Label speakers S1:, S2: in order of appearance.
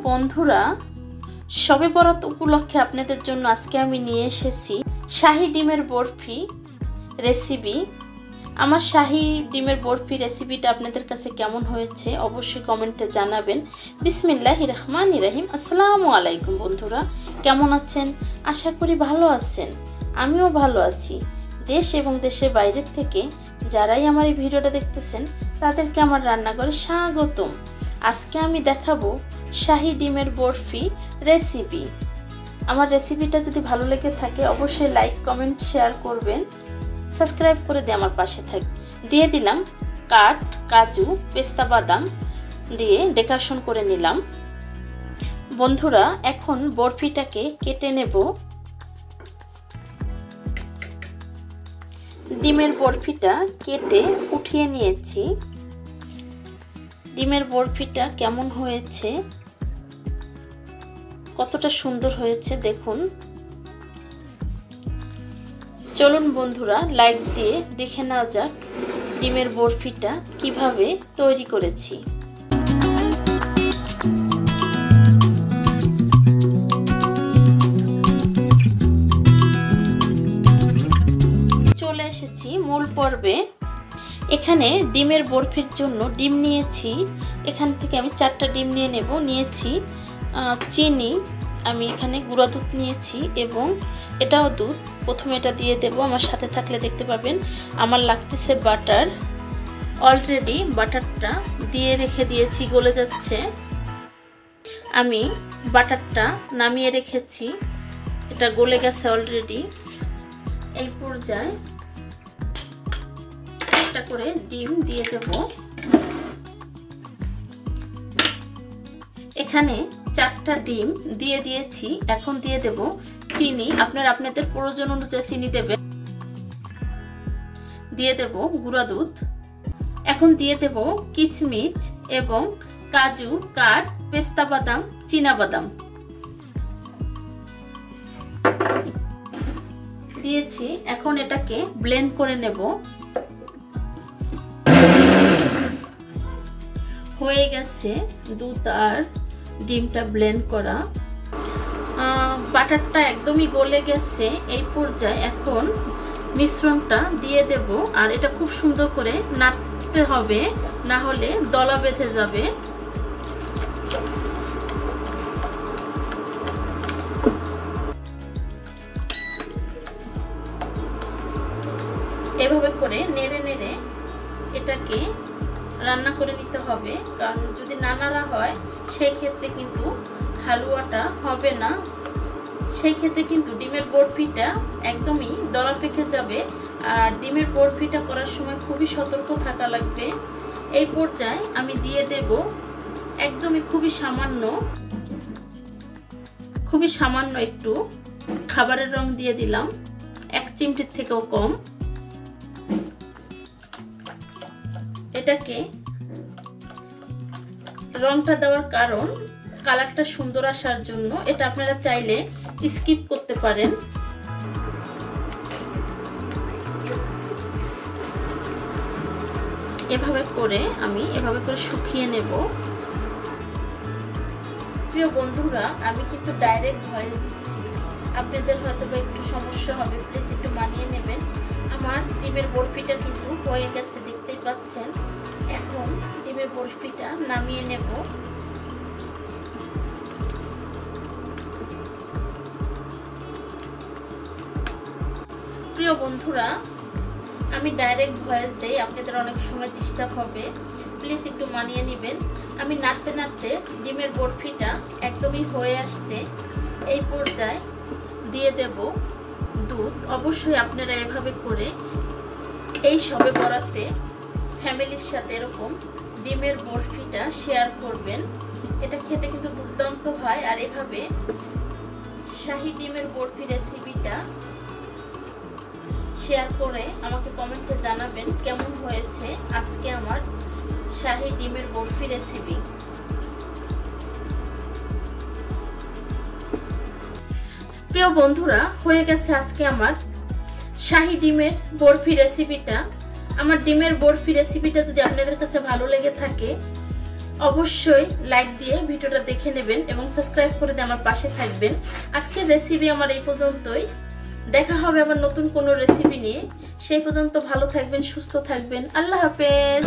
S1: বন্ধুরা, শবে বরাত উপলক্ষে আপনাদের জন্য আজকে আমি নিয়ে এসেছি শাহী ডিমের বরফি রেসিপি। আমার শাহী ডিমের বরফি রেসিপিটা আপনাদের কাছে কেমন হয়েছে অবশ্যই কমেন্টে জানাবেন। বিসমিল্লাহির রহমানির রহিম। আসসালামু আলাইকুম বন্ধুরা, কেমন আছেন? আশা করি ভালো আছেন। আমিও ভালো আছি। দেশ এবং দেশের বাইরের থেকে যারাই আমার এই ভিডিওটা দেখতেছেন তাদেরকে আমার রান্নাঘরে স্বাগতম। আজকে আমি দেখাবো শাহী ডিমের বরফি রেসিপি। আমার রেসিপিটা যদি ভালো লেগে থাকে অবশ্যই লাইক কমেন্ট শেয়ার করবেন, সাবস্ক্রাইব করে দিয়ে আমার পাশে থাকবেন। দিয়ে দিলাম কাজু পেস্তা বাদাম দিয়ে ডেকোরেশন করে নিলাম। বন্ধুরা, এখন বরফিটাকে কেটে নেব। ডিমের বরফিটা কেটে উঠিয়ে নিয়েছি। ডিমের বরফিটা কেমন হয়েছে, কতটা সুন্দর হয়েছে দেখুন। চলুন বন্ধুরা, লাইক দিয়ে দেখে নেওয়া যাক ডিমের বরফিটা কিভাবে তৈরি করেছি। চলে এসেছি মূল পর্বে। এখানে ডিমের বরফির জন্য ডিম নিয়েছি। এখান থেকে আমি 4টা ডিম নিয়ে নেব। নিয়েছি চিনি, আমি এখানে গুঁড়া দুধ নিয়েছি এবং এটাও দুধ। প্রথমে এটা দিয়ে দেব। আমার সাথে থাকলে দেখতে পাবেন আমার লাগতেছে বাটার। অলরেডি বাটারটা দিয়ে রেখে দিয়েছি, গলে যাচ্ছে। আমি বাটারটা নামিয়ে রেখেছি, এটা গলে গেছে অলরেডি। এই পর্যায়ে একটা করে ডিম দিয়ে দেব। এখানে 4টা ডিম দিয়ে দিয়েছি। এখন দিয়ে দেব চিনি। আপনারা আপনাদের প্রয়োজন অনুযায়ী চিনি দেবেন। দিয়ে দেব গুঁড়া দুধ। এখন দিয়ে দেব কিশমিশ এবং কাজু, পেস্তা বাদাম, চীনা বাদাম দিয়েছি। এখন এটাকে ব্লেন্ড করে নেব। হয়ে গেছে দুধ আর ডিমটা ব্লেন্ড করা। বাটারটা একদমই গলে গেছে। এই পর্যায়ে এখন মিশ্রণটা দিয়ে দেব। আর এটা খুব সুন্দর করে নাড়তে হবে, না হলে দলা বেঁধে যাবে। এভাবে করে নেড়ে নেড়ে এটাকে রান্না করে নিতে হবে, কারণ যদি না নাড়া হয় সেই ক্ষেত্রে কিন্তু হালুয়াটা হবে না। সেই ক্ষেত্রে কিন্তু ডিমের বরফিটা একদমই দলা পেকে যাবে। আর ডিমের বরফিটা করার সময় খুবই সতর্ক থাকা লাগবে। এই পর্যায়ে আমি দিয়ে দেব একদমই খুবই সামান্য একটু খাবারের রং দিয়ে দিলাম, 1 চিমটির থেকেও কম। এটাকে রংটা দেওয়ার কারণ কালারটা সুন্দর আসার জন্য। এটা আপনারা চাইলে স্কিপ করতে পারেন। এভাবে করে আমি শুকিয়ে নেব। প্রিয় বন্ধুরা, আমি কিন্তু ডাইরেক্ট ভয়েস দিচ্ছি, আপনাদের হয়তো একটু সমস্যা হবে, প্লিজ একটু মানিয়ে নেবেন। আমার ডিমের বরফিটা কিন্তু হয়ে গেছে, দেখতেই পাচ্ছেন। এখন ডিমের বরফিটা নামিয়ে নেব। প্রিয় বন্ধুরা, আমি ডাইরেক্ট ভয়েস দেই, আপনাদের অনেক সময় ডিস্টার্ব হবে, প্লিজ একটু মানিয়ে নেবেন। আমি নাড়তে নাড়তে ডিমের বরফিটা একদমই হয়ে আসছে। এই পর্যায়ে দিয়ে দেব দুধ। অবশ্যই আপনারা এভাবে করে এই শবে বরাতে ফ্যামিলির সাথে এরকম ডিমের বরফিটা শেয়ার করবেন। এটা খেতে কিন্তু দুর্দান্ত হয়। আর এভাবে শাহী ডিমের বরফি রেসিপিটা শেয়ার করে আমাকে কমেন্টে জানাবেন কেমন হয়েছে আজকে আমার শাহী ডিমের বরফি রেসিপি। প্রিয় বন্ধুরা, হয়ে গেছে আজকে আমার শাহী ডিমের বরফি রেসিপিটা। আমার ডিমের বরফি রেসিপিটা যদি আপনাদের কাছে ভালো লেগে থাকে অবশ্যই লাইক দিয়ে ভিডিওটা দেখে নেবেন এবং সাবস্ক্রাইব করে দিয়ে আমার পাশে থাকবেন। আজকের রেসিপি আমার এই পর্যন্তই। দেখা হবে আবার নতুন কোনো রেসিপি নিয়ে। সেই পর্যন্ত ভালো থাকবেন, সুস্থ থাকবেন। আল্লাহ হাফেজ।